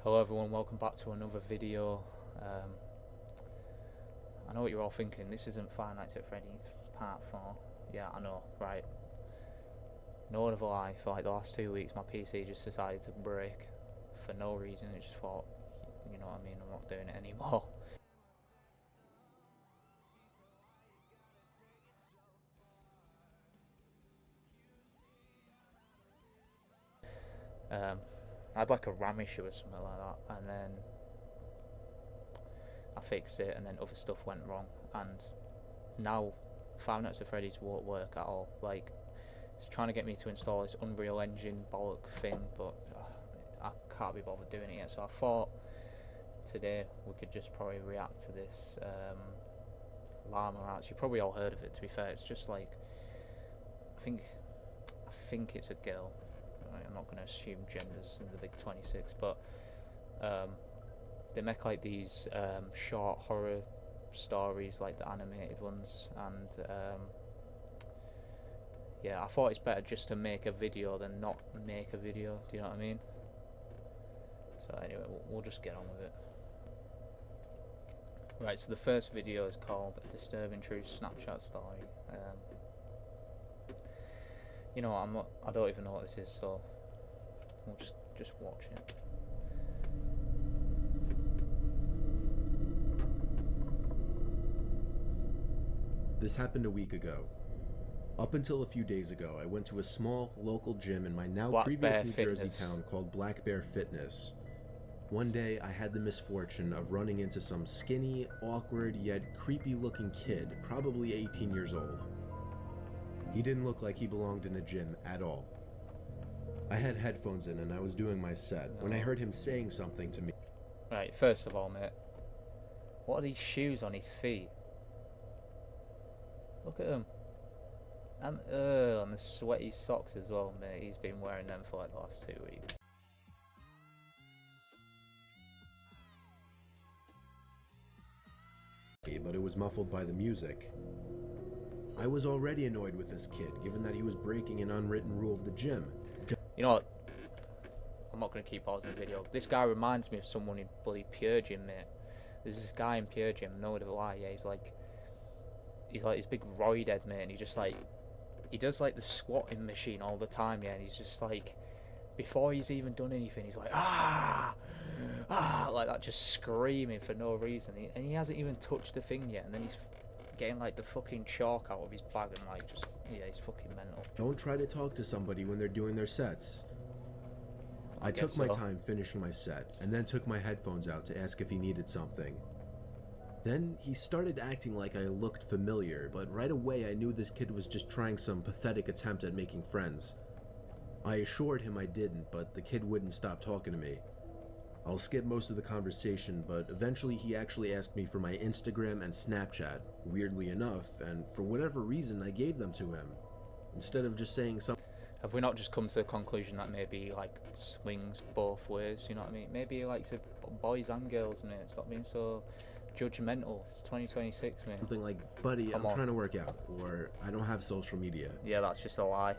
Hello everyone, welcome back to another video. I know what you're all thinking, this isn't Five Nights at Freddy's Part 4. Yeah, I know, right. No word of a lie, for like the last 2 weeks my PC just decided to break for no reason. It just thought, you know what I mean, I'm not doing it anymore. I had like a RAM issue or something like that, and then I fixed it, and then other stuff went wrong, and now Five Nights at Freddy's won't work at all. Like, it's trying to get me to install this Unreal Engine bollock thing, but I can't be bothered doing it yet. So I thought today we could just probably react to this larma arts. You probably all heard of it. To be fair, it's just like I think it's a girl. I'm not going to assume genders in the big 26, but they make like these short horror stories, like the animated ones, and yeah, I thought it's better just to make a video than not make a video. Do you know what I mean? So anyway, we'll just get on with it. Right, so the first video is called "A Disturbing True Snapchat Story." You know what, I don't even know what this is, so we'll just watch it. This happened a week ago. Up until a few days ago, I went to a small local gym in my now previous New Jersey town called Black Bear Fitness. One day, I had the misfortune of running into some skinny, awkward, yet creepy-looking kid, probably 18 years old. He didn't look like he belonged in a gym at all. I had headphones in and I was doing my set when I heard him saying something to me. Right, first of all, mate, what are these shoes on his feet? Look at them. And the sweaty socks as well, mate. He's been wearing them for like the last 2 weeks. But it was muffled by the music. I was already annoyed with this kid, given that he was breaking an unwritten rule of the gym. You know what? I'm not going to keep pausing the video. This guy reminds me of someone in bloody Pure Gym, mate. There's this guy in Pure Gym, no word of a lie, yeah, he's like this big roid head, mate, and he just like, he does like the squatting machine all the time, yeah, and he's just like, before he's even done anything, he's like, like that, just screaming for no reason, and he hasn't even touched the thing yet, and then he's getting like the fucking chalk out of his bag and like just, yeah, he's fucking mental. Don't try to talk to somebody when they're doing their sets. I took my time finishing my set, and then took my headphones out to ask if he needed something. Then he started acting like I looked familiar, but right away I knew this kid was just trying some pathetic attempt at making friends. I assured him I didn't, but the kid wouldn't stop talking to me. I'll skip most of the conversation, but eventually he actually asked me for my Instagram and Snapchat, weirdly enough, and for whatever reason I gave them to him, instead of just saying something. Have we not just come to the conclusion that maybe like swings both ways, you know what I mean? Maybe he likes it, boys and girls, mate. Stop being so judgmental. It's 2026, mate. Something like, buddy, I'm trying to work out, or I don't have social media. Yeah, that's just a lie.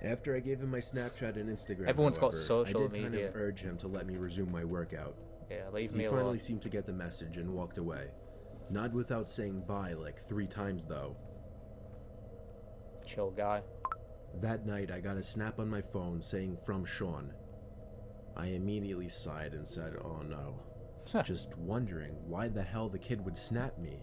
After I gave him my Snapchat and Instagram, everyone's however, got social media. I did kind of urge him to let me resume my workout. Yeah, leave me alone. He finally seemed to get the message and walked away. Not without saying bye like 3 times though. Chill guy. That night I got a snap on my phone saying from Sean. I immediately sighed and said, oh no. Just wondering why the hell the kid would snap me.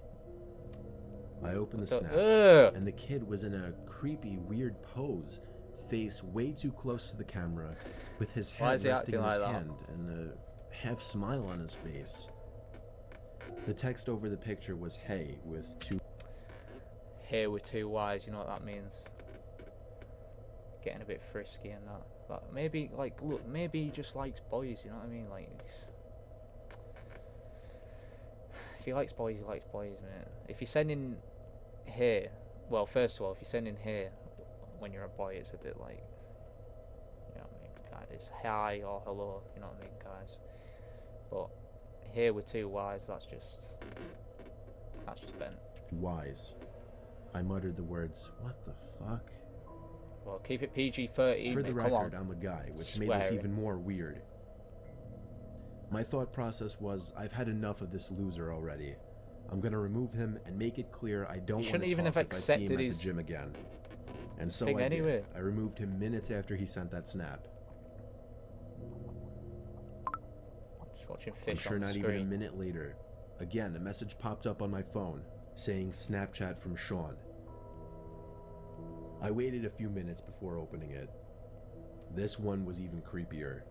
I opened the snap and the kid was in a creepy weird pose, face way too close to the camera, with his head resting on his hand and a half smile on his face. The text over the picture was hey with 2 Y's, you know what that means? Getting a bit frisky and that. But maybe, like, look, maybe he just likes boys, you know what I mean? Like, if he likes boys, mate. If you're sending here, well, first of all, if you're sending here when you're a boy, it's a bit like, you know what I mean, guys, it's hi or hello, you know what I mean, guys. But here with 2 Y's, that's just bent. Y's. I muttered the words, what the fuck? Well, keep it PG-13. For the record, I'm a guy, which made this even more weird. My thought process was, I've had enough of this loser already. I'm gonna remove him and make it clear I don't want shouldn't to even talk have if I see him accepted at the his gym again. And so thing I anyway. did. I removed him minutes after he sent that snap. Just watching I'm fish sure on the not even a screen. minute later, again, a message popped up on my phone saying Snapchat from Sean. I waited a few minutes before opening it. This one was even creepier.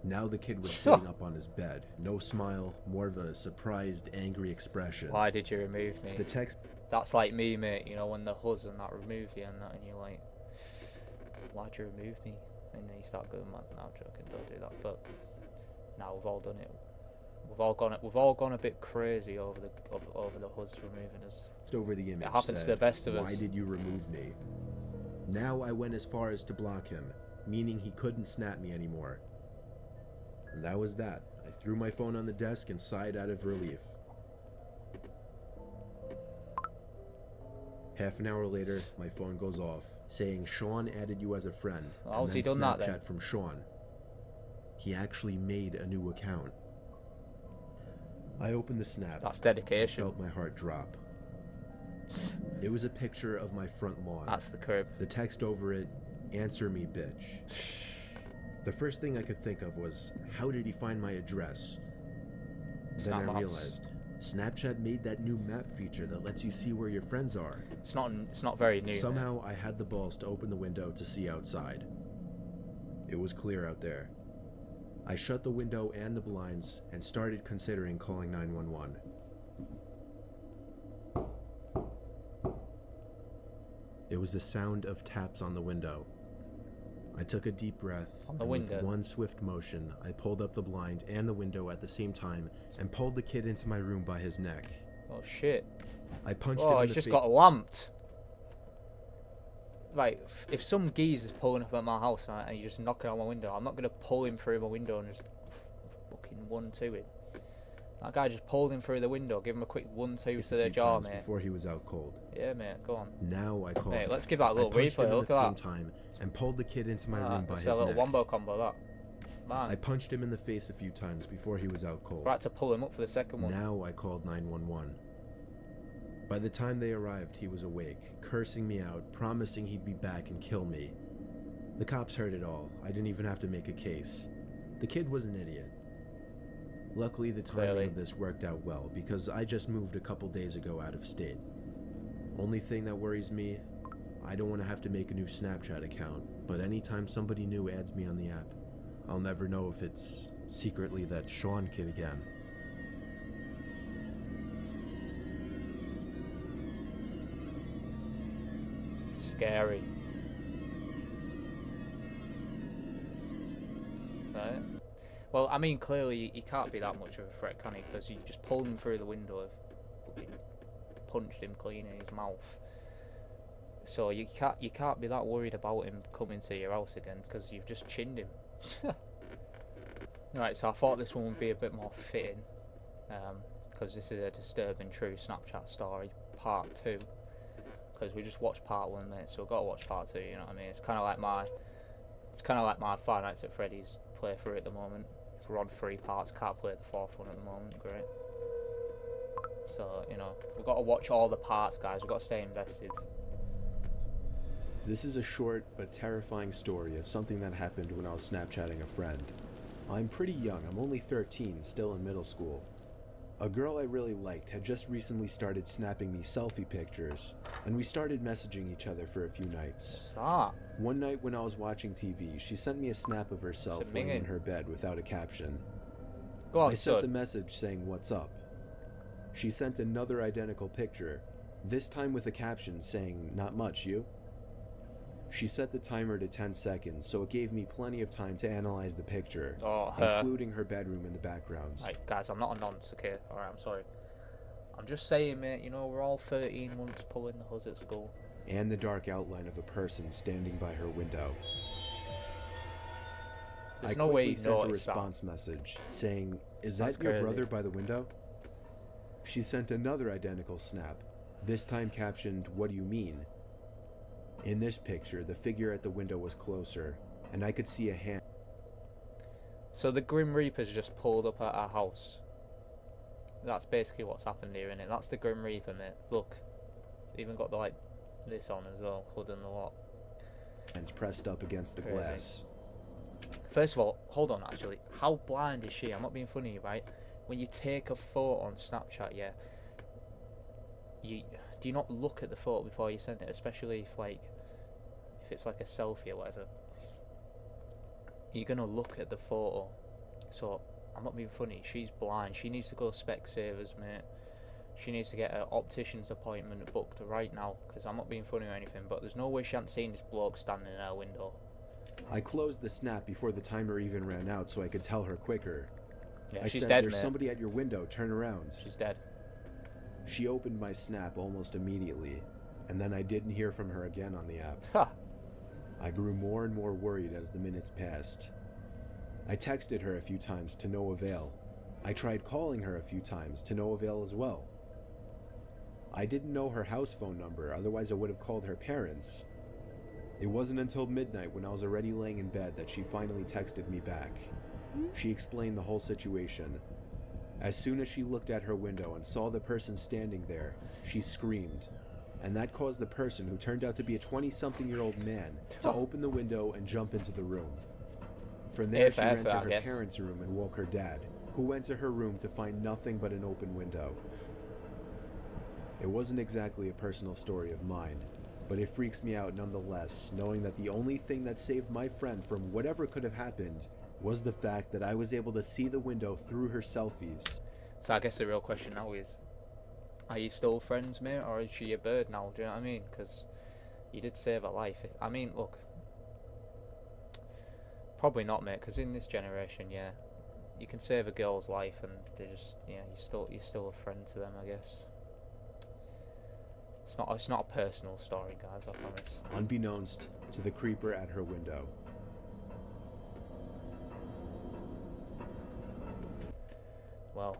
Now the kid was sitting up on his bed. No smile, more of a surprised, angry expression. Why did you remove me? The text... That's like me, mate, you know, when the husband that remove you and that, and you're like, why'd you remove me? And then you start going, man, no, I'm joking, don't do that. But now we've all done it. We've all gone a bit crazy over the husband removing us. over the image It happens said, to the best of us. "Why did you remove me?" Now I went as far as to block him, meaning he couldn't snap me anymore. And that was that. I threw my phone on the desk and sighed out of relief. Half an hour later, my phone goes off, saying Sean added you as a friend. How's and he then done that then? Snapchat from Sean. He actually made a new account. I opened the snap. That's I dedication. felt my heart drop. It was a picture of my front lawn. That's the crib. The text over it, "Answer me, bitch." The first thing I could think of was, how did he find my address? Then Snap I maps. realized, Snapchat made that new map feature that lets you see where your friends are. It's not very new. Somehow I had the balls to open the window to see outside. It was clear out there. I shut the window and the blinds and started considering calling 911. It was the sound of taps on the window. I took a deep breath, On the and window? with one swift motion, I pulled up the blind and the window at the same time and pulled the kid into my room by his neck. Oh shit. I punched him Oh, in he's the just face. got lamped. Right, if some geese is pulling up at my house and you're just knocking on my window, I'm not going to pull him through my window and just fucking 1-2 him. That guy just pulled him through the window, give him a quick 1-2 Just to a the few jaw, times mate. before he was out cold. Yeah, mate, go on. Now I called. Mate, let's give that a little I punched him replay, in look the at same that. time and pulled the kid into my room by That's his a little neck. wombo combo, that. Man, I punched him in the face a few times before he was out cold. right to pull him up for the second one. Now I called 911. By the time they arrived, he was awake, cursing me out, promising he'd be back and kill me. The cops heard it all. I didn't even have to make a case. The kid was an idiot. Luckily, the timing Clearly. of this worked out well, because I just moved a couple days ago out of state. Only thing that worries me, I don't want to have to make a new Snapchat account, but anytime somebody new adds me on the app, I'll never know if it's secretly that Sean kid again. Scary. Right. Well, I mean, clearly he can't be that much of a threat, can he? Because you just pulled him through the window, fucking punched him clean in his mouth. So you can't be that worried about him coming to your house again because you've just chinned him. Right, so I thought this one would be a bit more fitting, because this is a disturbing true Snapchat story, part 2. Because we just watched part 1, mate, so we've got to watch part 2. You know what I mean? It's kind of like my Five Nights at Freddy's playthrough at the moment. We're on 3 parts, can't play the 4th one at the moment. Great. So you know, we've got to watch all the parts, guys. We've got to stay invested. This is a short but terrifying story of something that happened when I was Snapchatting a friend. I'm pretty young, I'm only 13, still in middle school. A girl I really liked had just recently started snapping me selfie pictures, and we started messaging each other for a few nights. What's that? One night when I was watching TV, she sent me a snap of herself It's a laying in minging. her bed without a caption. Go on, I sent a son. message saying, "What's up?" She sent another identical picture, this time with a caption saying, "Not much, you?" She set the timer to 10 seconds, so it gave me plenty of time to analyze the picture, Oh, her. including her bedroom in the background. Right, guys, I'm not a nonce, okay? Alright, I'm sorry. I'm just saying, mate, you know, we're all 13 months pulling the hose at school. And the dark outline of a person standing by her window. There's I no way quickly you sent a noticed that. response message saying, "Is That's that your crazy. brother by the window?" She sent another identical snap, this time captioned, "What do you mean?" In this picture, the figure at the window was closer, and I could see a hand. So the Grim Reaper's just pulled up at our house. That's basically what's happened here, innit? That's the Grim Reaper, mate. Look, even got the like this on as well, hood and the lot. And pressed up against the Crazy. glass. First of all, hold on. Actually, how blind is she? I'm not being funny, right? When you take a photo on Snapchat, yeah, do you not look at the photo before you send it, especially if it's like a selfie or whatever? You're gonna look at the photo. So I'm not being funny. She's blind. She needs to go Specsavers, mate. She needs to get an optician's appointment booked right now, because I'm not being funny or anything, but there's no way she hadn't seen this bloke standing in our window. I closed the snap before the timer even ran out so I could tell her quicker. Yeah, I she's said, dead, "There's mate. somebody at your window, turn around." She's dead. She opened my snap almost immediately, and then I didn't hear from her again on the app. Ha! I grew more and more worried as the minutes passed. I texted her a few times to no avail. I tried calling her a few times to no avail as well. I didn't know her house phone number, otherwise I would have called her parents. It wasn't until midnight, when I was already laying in bed, that she finally texted me back. She explained the whole situation. As soon as she looked at her window and saw the person standing there, she screamed. And that caused the person, who turned out to be a 20-something-year-old man, to open the window and jump into the room. From there, she ran to her parents' room and woke her dad, who went to her room to find nothing but an open window. It wasn't exactly a personal story of mine, but it freaks me out nonetheless, knowing that the only thing that saved my friend from whatever could have happened was the fact that I was able to see the window through her selfies. So I guess the real question now is, are you still friends, mate, or is she a bird now? Do you know what I mean? Because you did save her life. I mean, look, probably not, mate, because in this generation, yeah, you can save a girl's life and they just, yeah, you're still a friend to them, I guess. It's not a personal story, guys, I promise. Unbeknownst to the creeper at her window. Well,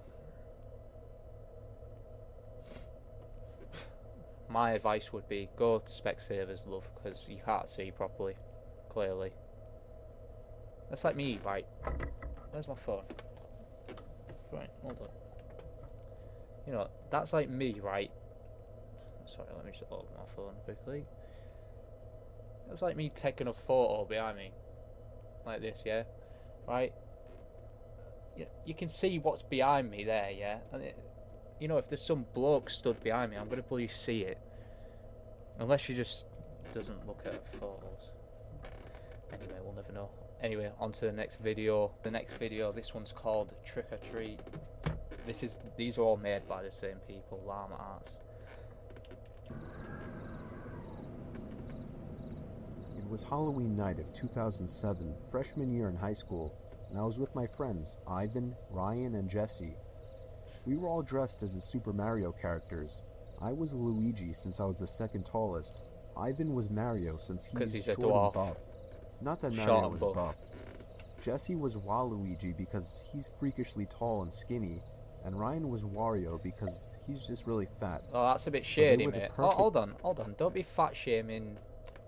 my advice would be go to Specsavers, love, because you can't see properly, clearly. That's like me, right? Where's my phone? Right, hold on. You know, that's like me, right? Sorry, let me just open my phone quickly. That's like me taking a photo behind me. Like this, yeah? Right? You can see what's behind me there, yeah? And you know, if there's some bloke stood behind me, I'm going to believe see it. Unless she just doesn't look at her photos. Anyway, we'll never know. Anyway, on to the next video. This one's called Trick or Treat. These are all made by the same people, Larma Arts. It was Halloween night of 2007, freshman year in high school, and I was with my friends, Ivan, Ryan, and Jesse. We were all dressed as the Super Mario characters. I was Luigi since I was the second tallest. Ivan was Mario since he's a short dwarf. and buff. Not that Short Mario and was buff. buff. Jesse was Waluigi because he's freakishly tall and skinny, and Ryan was Wario because he's just really fat. Oh, that's a bit So they shady, were the mate. Oh, perfect- hold on. Don't be fat shaming.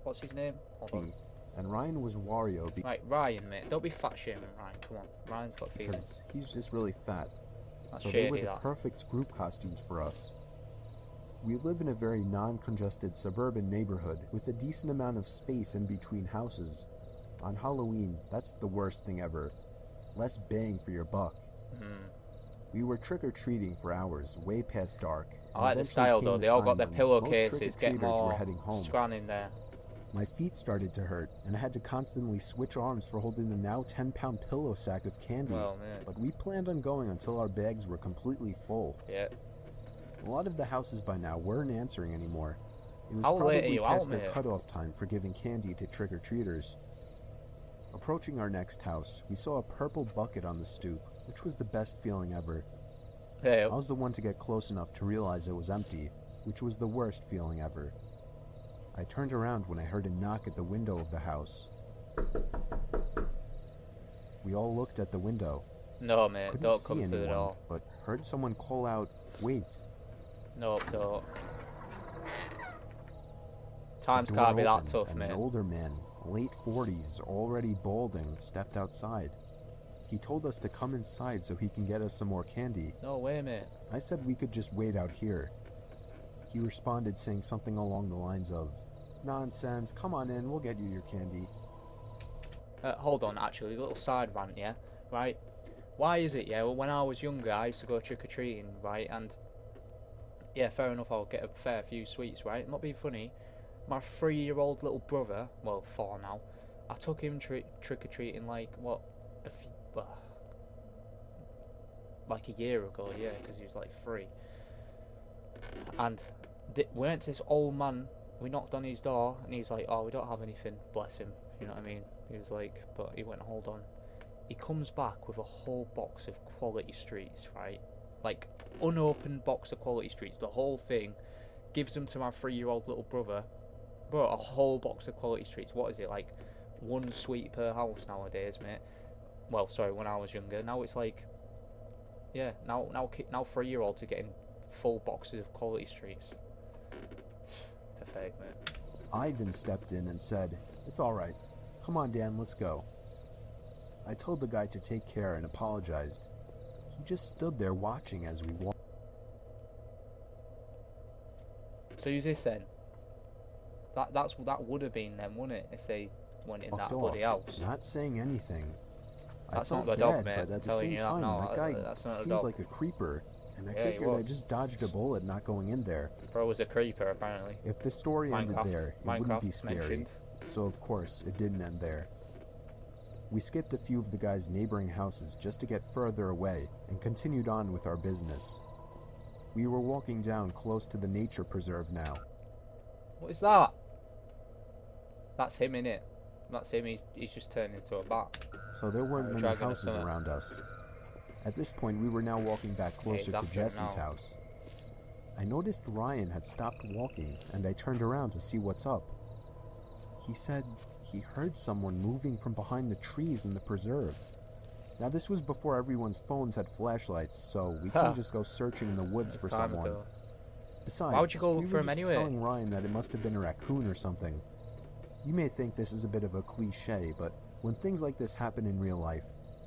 What's his name? Hold on. And Ryan was Wario Right, Ryan, mate. Don't be fat shaming Ryan. Come on. Ryan's got feelings. because he's just really fat. That's So shady, they were the that. perfect group costumes for us. We live in a very non-congested suburban neighborhood with a decent amount of space in between houses. On Halloween, that's the worst thing ever. Less bang for your buck. We were trick-or-treating for hours, way past dark. I like the style though. They all got their pillowcases. Get more were heading home. scran in there. My feet started to hurt, and I had to constantly switch arms for holding the now 10-pound pillow sack of candy. Well, man. But we planned on going until our bags were completely full. Yeah. A lot of the houses by now weren't answering anymore. It was How late are probably you past out, their mate? cutoff time for giving candy to trick-or-treaters. Approaching our next house, we saw a purple bucket on the stoop, which was the best feeling ever. Hey, I was the one to get close enough to realize it was empty, which was the worst feeling ever. I turned around when I heard a knock at the window of the house. We all looked at the window. no, mate. Couldn't Don't see come to the anyone, door. but heard someone call out, "Wait." No, don't. The Times door can't be that opened, tough, and mate. an older man, late 40s, already balding, stepped outside. He told us to come inside so he can get us some more candy. No way, mate. I said we could just wait out here. He responded saying something along the lines of, "Nonsense, come on in, we'll get you your candy." Hold on, actually, a little side rant, yeah? Right? Why is it, yeah, well, when I was younger, I used to go trick-or-treating, right? And, yeah, fair enough, I'll get a fair few sweets, right? Not being funny, my 3-year-old little brother, well, 4 now, I took him trick-or-treating, like, what, like a year ago, yeah, because he was, like, 3. And we went to this old man, we knocked on his door, and he's like, oh, we don't have anything, bless him, you know what I mean? He was like, but he went, hold on. He comes back with a whole box of Quality Streets, right? Like, unopened box of Quality Streets, the whole thing. Gives them to my 3-year-old little brother. Bro, a whole box of Quality Streets. What is it, like, 1 sweet per house nowadays, mate? Well, sorry, when I was younger. Now it's like, yeah, now 3-year-olds are getting full boxes of Quality Streets. Pathetic, mate. Ivan stepped in and said, "It's alright. Come on, Dan, let's go." I told the guy to take care and apologized. He just stood there watching as we walked. So who's this then? That would have been them, wouldn't it, if they went in that bloody house? Not saying anything. That's I not felt the dog, bad, mate. but at the Telling same you time, that guy that's not a seemed dog. like a creeper, and I Yeah, he figured I was. just dodged a bullet not going in there. Bro was a creeper, apparently. If the story ended there, it wouldn't be Minecraft scary. mentioned. So of course, it didn't end there. We skipped a few of the guy's neighboring houses just to get further away and continued on with our business. We were walking down close to the nature preserve now. What is that? That's him, innit? That's him, he's just turned into a bat. So there weren't many dragon or houses something. around us. At this point, we were now walking back closer to that's it Jesse's now. house. I noticed Ryan had stopped walking, and I turned around to see what's up. He said he heard someone moving from behind the trees in the preserve. Now this was before everyone's phones had flashlights, so we couldn't just go searching in the woods for Time someone. ago. Besides, Why would you go look we for were him just anyway? telling Ryan that it must have been a raccoon or something. You may think this is a bit of a cliche, but when things like this happen in real life,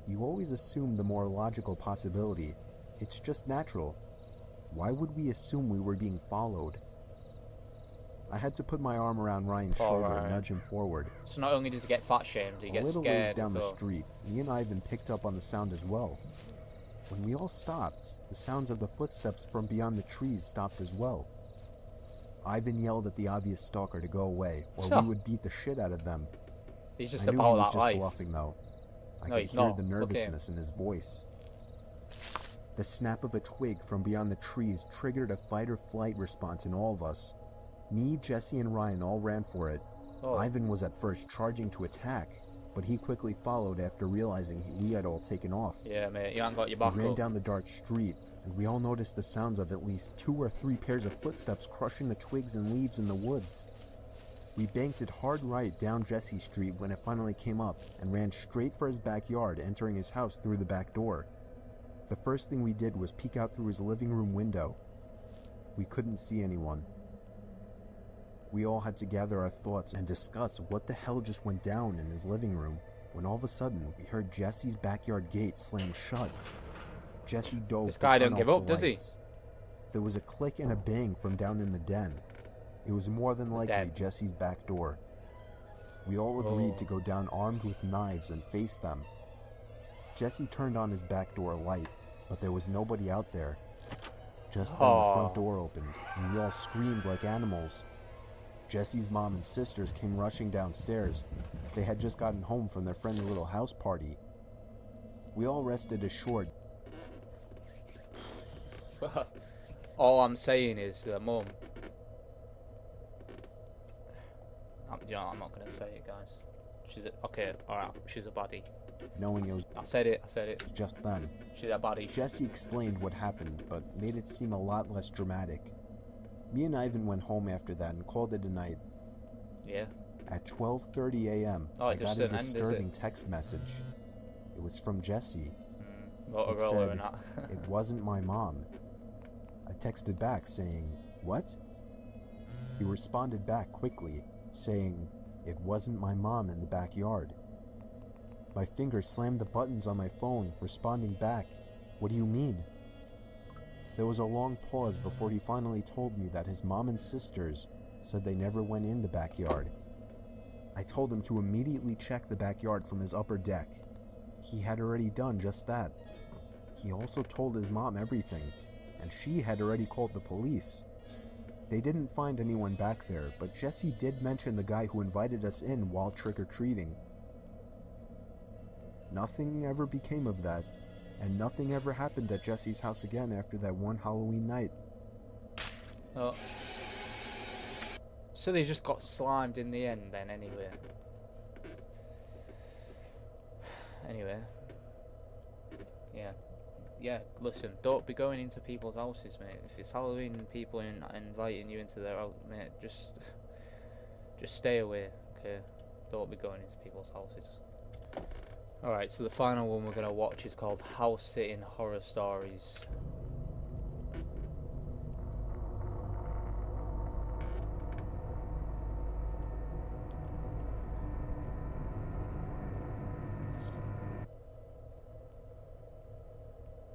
you always assume the more logical possibility. It's just natural. Why would we assume we were being followed? I had to put my arm around Ryan's shoulder and nudge him forward. So not only does he get fat shamed, he A gets little scared. ways down the so- street, me and Ivan picked up on the sound as well. When we all stopped, the sounds of the footsteps from beyond the trees stopped as well. Ivan yelled at the obvious stalker to go away, or we would beat the shit out of them. He's just I knew he about was that just life. bluffing, though. I No, could he's hear not. the Look at him. nervousness in his voice. The snap of a twig from beyond the trees triggered a fight-or-flight response in all of us. Me, Jesse, and Ryan all ran for it. Oh. Ivan was at first charging to attack, but he quickly followed after realizing we had all taken off. Yeah, mate, you ain't got your We back ran up. down the dark street, and we all noticed the sounds of at least 2 or 3 pairs of footsteps crushing the twigs and leaves in the woods. We banked it hard right down Jesse Street when it finally came up, and ran straight for his backyard, entering his house through the back door. The first thing we did was peek out through his living room window. We couldn't see anyone. We all had to gather our thoughts and discuss what the hell just went down in his living room, when all of a sudden we heard Jesse's backyard gate slam shut. Jesse dove This to guy turn don't give off up, the does he? lights. There was a click and a bang from down in the den. It was more than likely Den. Jesse's back door. We all agreed to go down armed with knives and face them. Jesse turned on his back door light, but there was nobody out there. Just then the front door opened, and we all screamed like animals. Jesse's mom and sisters came rushing downstairs. They had just gotten home from their friendly little house party. We all rested assured. All I'm saying is, Mum. I'm not gonna say it, guys. Okay, alright, she's a baddie. Knowing it was I said it. just then. She's a baddie. Jesse explained what happened, but made it seem a lot less dramatic. Me and Ivan went home after that and called it a night. Yeah. At 12:30 a.m., Oh, I it just got a didn't end, is it? disturbing text message. It was from Jesse. It Motorola said, and that. "It wasn't my mom." I texted back saying, "What?" He responded back quickly, saying, "It wasn't my mom in the backyard." My fingers slammed the buttons on my phone, responding back, "What do you mean?" There was a long pause before he finally told me that his mom and sisters said they never went in the backyard. I told him to immediately check the backyard from his upper deck. He had already done just that. He also told his mom everything, and she had already called the police. They didn't find anyone back there, but Jesse did mention the guy who invited us in while trick-or-treating. Nothing ever became of that, and nothing ever happened at Jesse's house again after that one Halloween night. Oh. So they just got slimed in the end then, anyway. Anyway. Yeah, listen, don't be going into people's houses, mate. If it's Halloween and people inviting you into their house, mate, just stay away, okay? Don't be going into people's houses. Alright, so the final one we're going to watch is called House Sitting Horror Stories.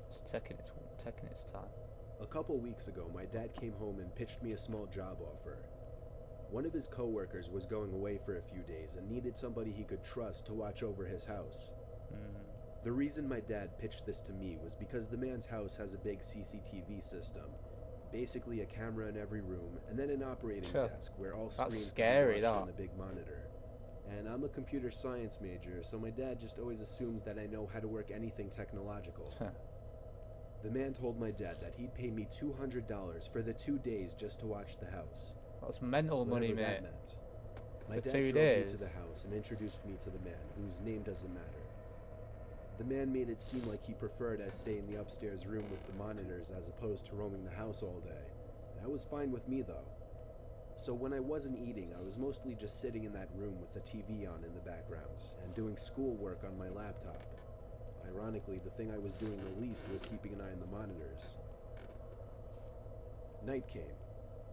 It's taking its time. A couple weeks ago, my dad came home and pitched me a small job offer. One of his coworkers was going away for a few days and needed somebody he could trust to watch over his house. The reason my dad pitched this to me was because the man's house has a big CCTV system, basically a camera in every room, and then an operating desk where all screens can be watched on a big monitor. And I'm a computer science major, so my dad just always assumes that I know how to work anything technological. The man told my dad that he'd pay me $200 for the 2 days just to watch the house. That's mental money, mate. That meant. My dad drove me to the house and introduced me to the man, whose name doesn't matter. The man made it seem like he preferred I stay in the upstairs room with the monitors as opposed to roaming the house all day. That was fine with me, though. So when I wasn't eating, I was mostly just sitting in that room with the TV on in the background and doing schoolwork on my laptop. Ironically, the thing I was doing the least was keeping an eye on the monitors. Night came.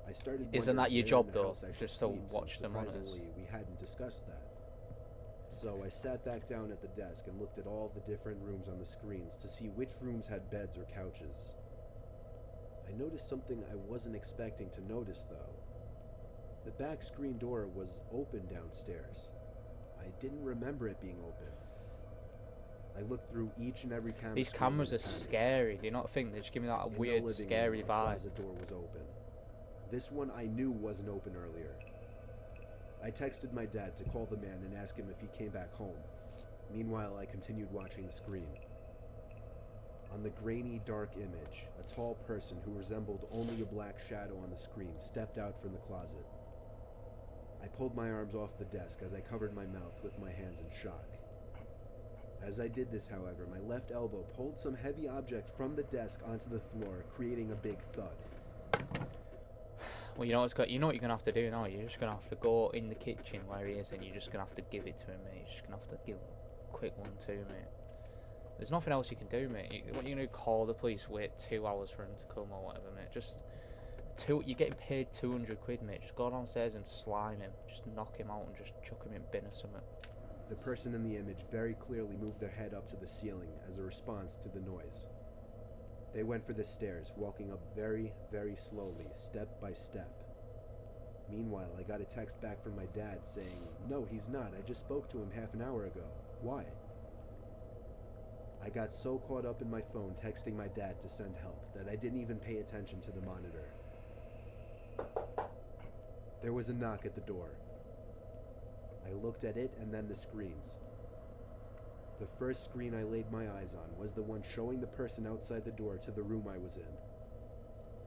I started. Isn't that your job, though? Just to watch the monitors? Surprisingly, we hadn't discussed that. So I sat back down at the desk and looked at all the different rooms on the screens to see which rooms had beds or couches. I noticed something I wasn't expecting to notice, though. The back screen door was open downstairs. I didn't remember it being open. I looked through each and every camera. These cameras are scary. Do you not think they just give me that weird, scary vibe? The door was open. This one I knew wasn't open earlier. I texted my dad to call the man and ask him if he came back home. Meanwhile, I continued watching the screen. On the grainy, dark image, a tall person who resembled only a black shadow on the screen stepped out from the closet. I pulled my arms off the desk as I covered my mouth with my hands in shock. As I did this, however, my left elbow pulled some heavy object from the desk onto the floor, creating a big thud. Well, you know what you're gonna have to do now. You're just gonna have to go in the kitchen where he is, and you're just gonna have to give it to him, mate. You're just gonna have to give a quick one too, mate. There's nothing else you can do, mate. What are you gonna call the police? Wait 2 hours for him to come or whatever, mate? You're getting paid 200 quid, mate. Just go downstairs and slime him. Just knock him out and just chuck him in bin or something. The person in the image very clearly moved their head up to the ceiling as a response to the noise. They went for the stairs, walking up very, very slowly, step by step. Meanwhile, I got a text back from my dad saying, "No, he's not. I just spoke to him half an hour ago. Why?" I got so caught up in my phone texting my dad to send help that I didn't even pay attention to the monitor. There was a knock at the door. I looked at it and then the screens. The first screen I laid my eyes on was the one showing the person outside the door to the room I was in.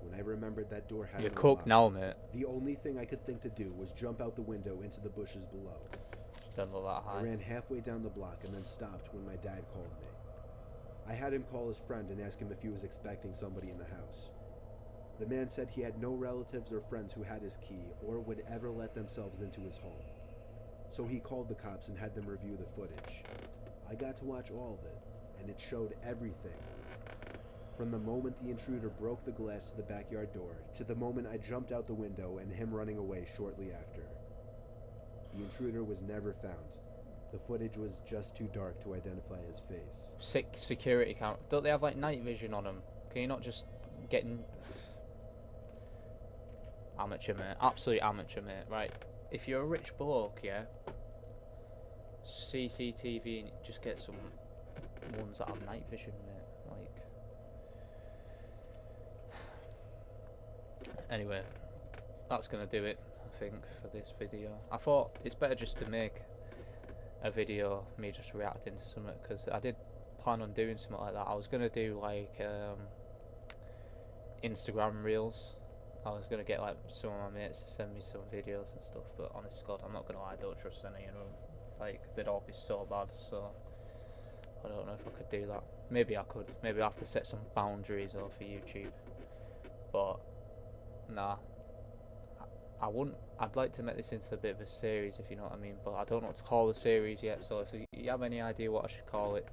When I remembered that door had You're cooked now, mate. The only thing I could think to do was jump out the window into the bushes below. Don't look that high. I ran halfway down the block and then stopped when my dad called me. I had him call his friend and ask him if he was expecting somebody in the house. The man said he had no relatives or friends who had his key or would ever let themselves into his home. So he called the cops and had them review the footage. I got to watch all of it, and it showed everything. From the moment the intruder broke the glass to the backyard door, to the moment I jumped out the window and him running away shortly after. The intruder was never found, The footage was just too dark to identify his face. Security camera. Don't they have like night vision on them? Can you not just get in? Amateur, mate. Absolute amateur, mate. Right. If you're a rich bloke, yeah, CCTV and just get some ones that have night vision, mate. Like. Anyway, that's gonna do it, I think, for this video. I thought it's better just to make a video, me just reacting to something, because I did plan on doing something like that. I was gonna do like Instagram reels. I was gonna get like some of my mates to send me some videos and stuff, but honest to God, I'm not gonna lie, I don't trust any of them. Like, they'd all be so bad, so I don't know if I could do that. Maybe I could. Maybe I have to set some boundaries though for YouTube. But nah, I wouldn't. I'd like to make this into a bit of a series, if you know what I mean, but I don't know what to call the series yet. So if you have any idea what I should call it,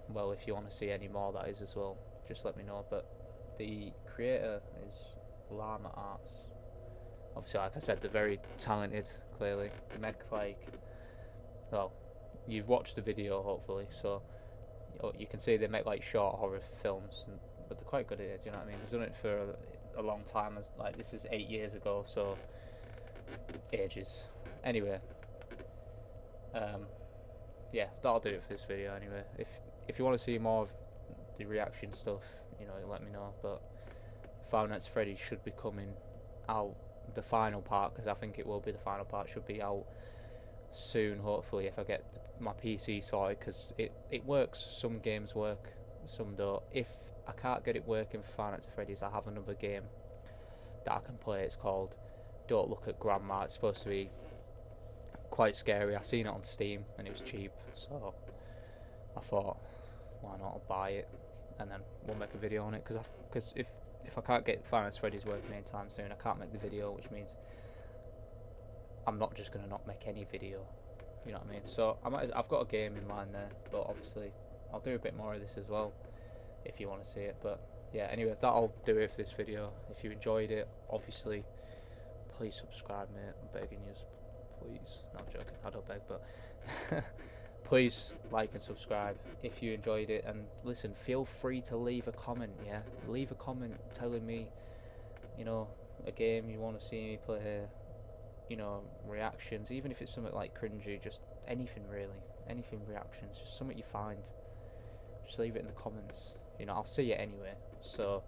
well, if you want to see any more, that is as well, just let me know. But the creator is Larma Arts. Obviously, like I said, they're very talented. Clearly, they make like, well, you've watched the video hopefully, so you can see they make like short horror films, but they're quite good at it. Do you know what I mean? They've done it for a long time. Like, this is 8 years ago, so ages. Anyway, yeah, that'll do it for this video. Anyway, if you want to see more of the reaction stuff, you know, let me know. But Five Nights at Freddy's should be coming out, the final part, because I think it will be the final part, should be out soon, hopefully, if I get my PC sorted, because it works. Some games work, some don't. If I can't get it working for Five Nights at Freddy's, I have another game that I can play. It's called Don't Look at Grandma. It's supposed to be quite scary. I seen it on Steam and it was cheap, so I thought, why not, I'll buy it and then we'll make a video on it, because if I can't get Five Nights at Freddy's working anytime soon, I can't make the video, which means I'm not just going to not make any video, you know what I mean? So I've got a game in mind there, but obviously I'll do a bit more of this as well if you want to see it. But yeah, anyway, that'll do it for this video. If you enjoyed it, obviously, please subscribe, mate. I'm begging you, please. No, I'm joking, I don't beg, but please like and subscribe if you enjoyed it. And listen, feel free to leave a comment, yeah? Leave a comment telling me, you know, a game you want to see me play, you know, reactions, even if it's something like cringy, just anything really, anything, reactions, just something you find, just leave it in the comments, you know, I'll see it anyway, so,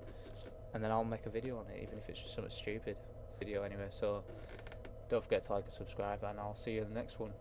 and then I'll make a video on it, even if it's just something stupid video anyway. So don't forget to like and subscribe, and I'll see you in the next one.